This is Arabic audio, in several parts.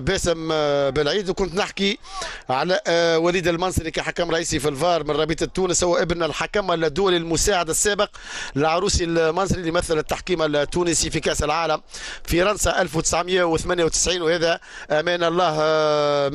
باسم بالعيد، وكنت نحكي على وليد المنصري كحكم رئيسي في الفار من رابطة تونس. هو ابن الحكم الدولي المساعد السابق لعروسي المنصري اللي مثل التحكيم التونسي في كأس العالم في فرنسا 1998، وهذا امان الله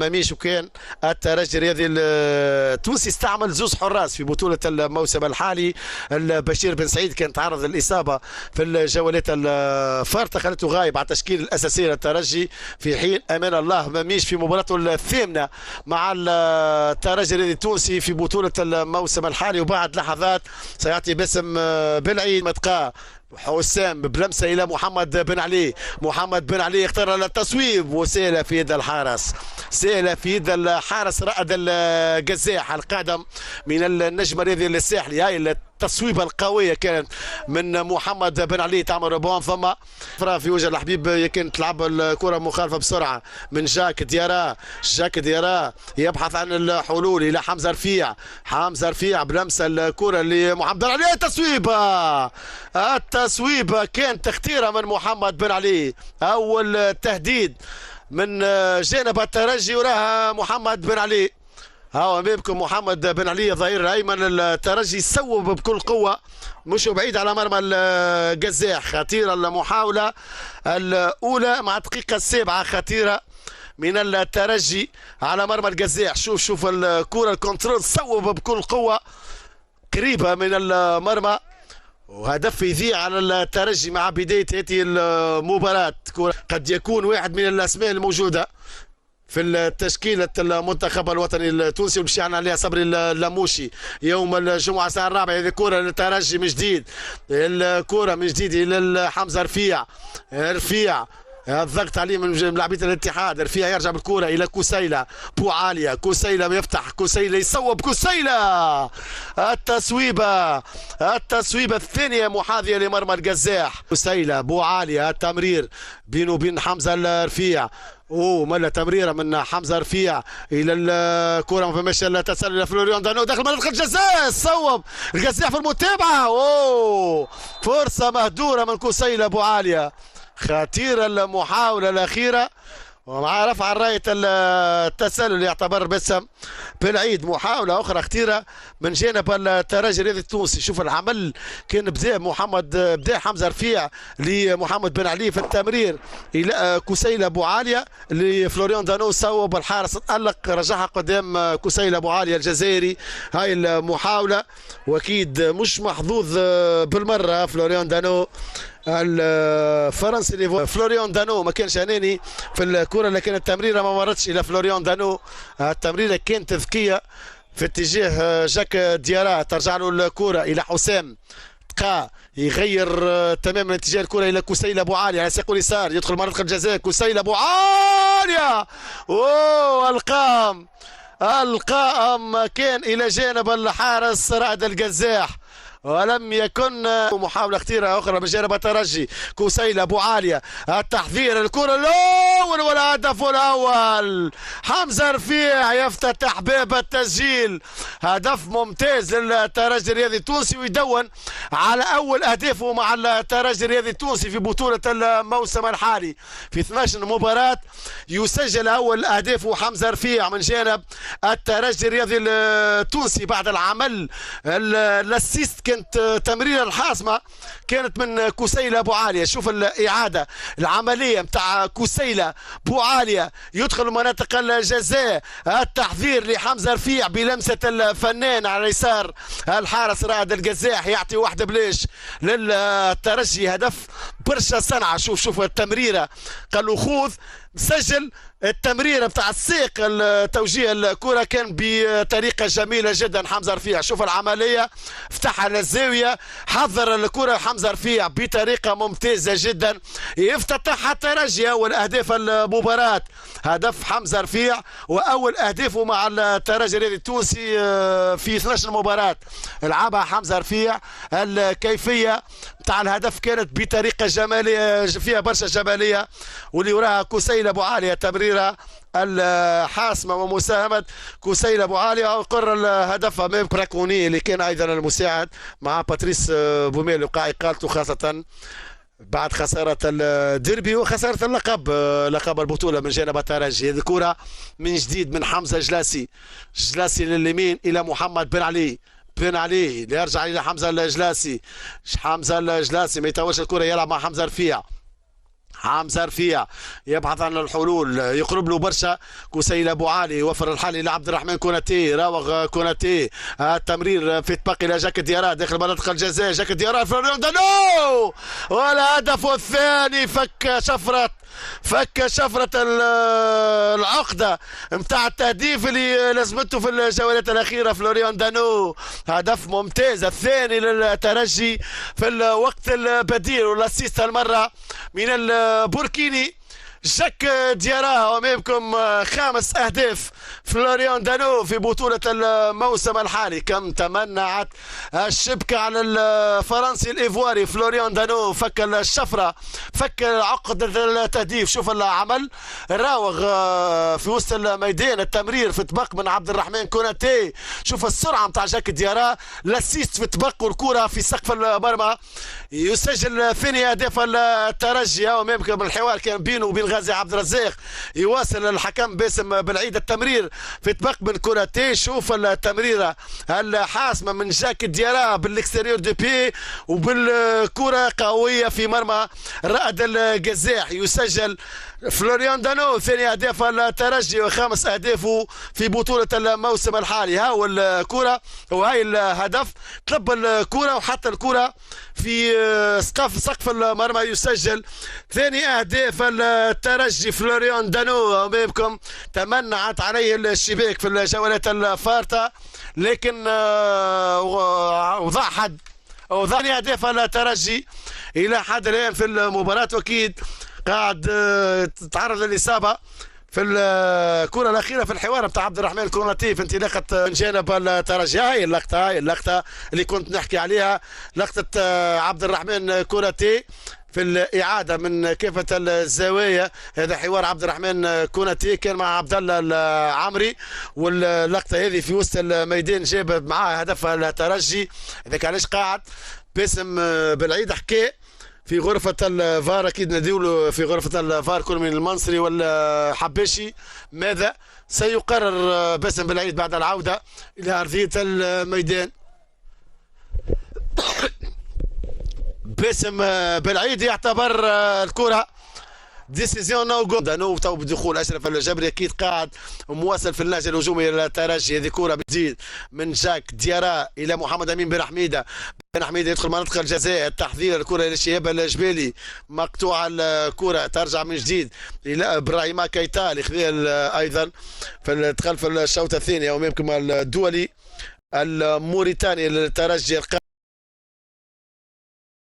مميش. وكان الترجي الرياضي التونسي استعمل زوز حراس في بطولة الموسم الحالي. البشير بن سعيد كان تعرض للإصابة في الجولات الفارطة، خلته غايب على التشكيل الأساسي للترجي، في حين امان الله مميش في مباراته الثامنه مع الترجي الرياضي التونسي في بطوله الموسم الحالي. وبعد لحظات سيعطي باسم بالعيد متقاه حسام بلمسه الى محمد بن علي. محمد بن علي اختار التصويب وسيله في يد الحارس، سيله في يد الحارس رائد القزاح القادم من النجم الرياضي الساحلي. هاي التصويبه القويه كانت من محمد بن علي تعمل ربون، ثم في وجه الحبيب كانت تلعب الكره مخالفه بسرعه من جاك ديارا. جاك ديارا يبحث عن الحلول الى حمزه رفيع. حمزه رفيع بلمسه الكره لمحمد بن علي. التصويبه كانت اختيره من محمد بن علي، اول تهديد من جانب الترجي وراها محمد بن علي. ها امامكم محمد بن علي الظهير الايمن. الترجي صوب بكل قوه، مش بعيد على مرمى القزاح. خطيره المحاوله الاولى مع الدقيقه السابعه، خطيره من الترجي على مرمى القزاح. شوف الكره الكنترول، صوب بكل قوه قريبه من المرمى، وهدف يذيع على الترجي مع بدايه هذه المباراه. قد يكون واحد من الاسماء الموجوده في تشكيلة المنتخب الوطني التونسي، ومشي عليها صبري اللاموشي يوم الجمعة الساعة 4. هذه كرة للترجي من جديد، الكرة من جديد إلى حمزة رفيع. رفيع الضغط عليه من لاعبين الاتحاد. رفيع يرجع بالكرة إلى كوسيلة بوعالية. كوسيلة يفتح، كوسيلة يصوب، كوسيلة التصويبة الثانية محاذية لمرمى القزاح. كوسيلة بوعالية التمرير بينه وبين حمزة الرفيع. ملا تمريره من حمزه رفيع الى الكره، ما فماش التسلل لفلوريان دانو داخل منطقه الجزاء. صوب القزاح في المتابعه. فرصه مهدوره من كوسيلة ابو عاليه، خطيره المحاوله الاخيره، ومع رفع رايه التسلل يعتبر باسم بالعيد. محاوله اخرى خطيره من جانب الترجي الرياضي التونسي. شوف العمل كان بدا حمزه رفيع لمحمد بن علي في التمرير الى كوسيلة ابو عاليه لفلوريان دانو. صوب الحارس تألق، رجعها قدام كوسيلة ابو عاليه الجزائري. هاي المحاوله واكيد مش محظوظ بالمره فلوريان دانو الفرنسي. فلوريان دانو ما كانش اناني في الكره، لكن التمريره ما مرتش الى فلوريان دانو. التمريره كانت ذكيه في اتجاه جاك ديارا، ترجع له الكره الى حسام تقا، يغير تماما اتجاه الكره الى كوسيلة ابو عاليه على ساق اليسار، يدخل منطقه الجزاء. كوسيلة ابو عاليه القائم كان الى جانب الحارس رائد القزاح، ولم يكن. محاولة خطيرة أخرى من جانب الترجي. كوسيلة أبو عالية التحذير، الكرة الأول والهدف الأول. حمزة رفيع يفتتح باب التسجيل، هدف ممتاز للترجي الرياضي التونسي، ويدون على أول أهدافه مع الترجي الرياضي التونسي في بطولة الموسم الحالي. في 12 مباراة يسجل أول أهدافه حمزة رفيع من جانب الترجي الرياضي التونسي بعد العمل الاسيست. كانت تمريره الحاسمه كانت من كوسيلة ابو عاليه. شوف الاعاده العمليه نتاع كوسيلة ابو عاليه، يدخل مناطق الجزاء. التحذير لحمزه رفيع بلمسه الفنان على يسار الحارس رائد القزاح، يعطي واحده بلاش للترجي. هدف برشا صنعه. شوف التمريره، قال له خذ، سجل التمريره بتاع السيق. توجيه الكره كان بطريقه جميله جدا. حمزه رفيع شوف العمليه، فتحها للزاويه، حضر الكره حمزه رفيع بطريقه ممتازه جدا، يفتتح الترجي اول اهداف المباراه. هدف حمزه رفيع واول اهدافه مع الترجي الرياضي التونسي في 12 مباراه لعبها حمزه رفيع. الكيفيه تاع الهدف كانت بطريقه جماليه فيها برشا جماليه، واللي وراها كوسيلة ابو عاليه تمريره الحاسمه ومساهمه كوسيلة ابو عاليه، وقر الهدف امام براكوني اللي كان ايضا المساعد مع باتريس بوميل وقع اقالته خاصه بعد خسارة الديربي وخسارة اللقب، لقب البطولة من جانب الترجي. هذه الكرة من جديد من حمزة جلاسي، جلاسي لليمين إلى محمد بن علي، بن علي يرجع إلى حمزة الجلاسي، حمزة الجلاسي ما يتوش الكرة، يلعب مع حمزة رفيع، حمزه رفيع يبحث عن الحلول، يقرب له برشا كسيل ابو علي، يوفر الحل لعبد الرحمن كوناتي، راوغ كوناتي، التمرير في تبقي الى جاك ديارا داخل منطقه الجزاء، جاك ديارا فرناندو دانو، والهدف الثاني فك شفرة العقدة متاع التهديف اللي لازمته في الجولات الأخيرة. فلوريان دانو هدف ممتاز الثاني للترجي في الوقت البديل، والاسيست المرة من البوركيني جاك ديارا. أمامكم 5 أهداف فلوريان دانو في بطولة الموسم الحالي. كم تمنعت الشبكة على الفرنسي الإيفواري فلوريان دانو، فك الشفرة، فك عقدة التهديف. شوف العمل، راوغ في وسط الميدان، التمرير في طبق من عبد الرحمن كوناتي، شوف السرعة متاع جاك ديارا، لاسيست في طبق والكرة في سقف المرمى. يسجل ثاني أهداف الترجي. أمامكم الحوار كان بينه وبين غازي عبد الرزاق، يواصل الحكم باسم بالعيد التمرير في طبق من كوراتي. شوف التمريره الحاسمه من جاك ديارا بالاكستيريور دو بي، وبالكره قويه في مرمى رائد الجزاح. يسجل فلوريان دانو ثاني اهداف الترجي وخامس اهدافه في بطوله الموسم الحالي. ها الكره وهي الهدف، طلب الكره وحط الكره في سقف المرمى. يسجل ثاني اهداف الترجي فلوريان دانو. امامكم تمنعت عليه الشباك في الجولات الفارطه، لكن وضع حد، وضع اهداف الترجي الى حد الان في المباراه، واكيد قاعد تتعرض للاصابه في الكره الاخيره في الحوار بتاع عبد الرحمن كوناتي في انطلاقه من جانب الترجي. هاي اللقطه اللي كنت نحكي عليها، لقطه عبد الرحمن كوناتي في الإعادة من كافة الزوايا. هذا حوار عبد الرحمن كوناتي كان مع عبد الله العمري، واللقطة هذه في وسط الميدان جاب معاه هدف الترجي. هذاك علاش قاعد باسم بالعيد حكى في غرفة الفار، أكيد نديولو في غرفة الفار كل من المنصري والحباشي ماذا سيقرر باسم بالعيد بعد العودة إلى أرضية الميدان. باسم بالعيد يعتبر الكرة ديسيزيون نو جو دانو تو بدخول اشرف الجبري، اكيد قاعد مواصل في النهج الهجومي للترجي. هذه كرة بتزيد من جاك ديارا الى محمد امين بن حميده، بن حميده يدخل منطقه الجزاء، التحضير، الكرة الى شهاب الجبالي، مقطوعه الكرة، ترجع من جديد الى ابراهيم كيتا الخذيل ايضا دخل في الشوط الثاني. وامامكم الدولي الموريتاني للترجي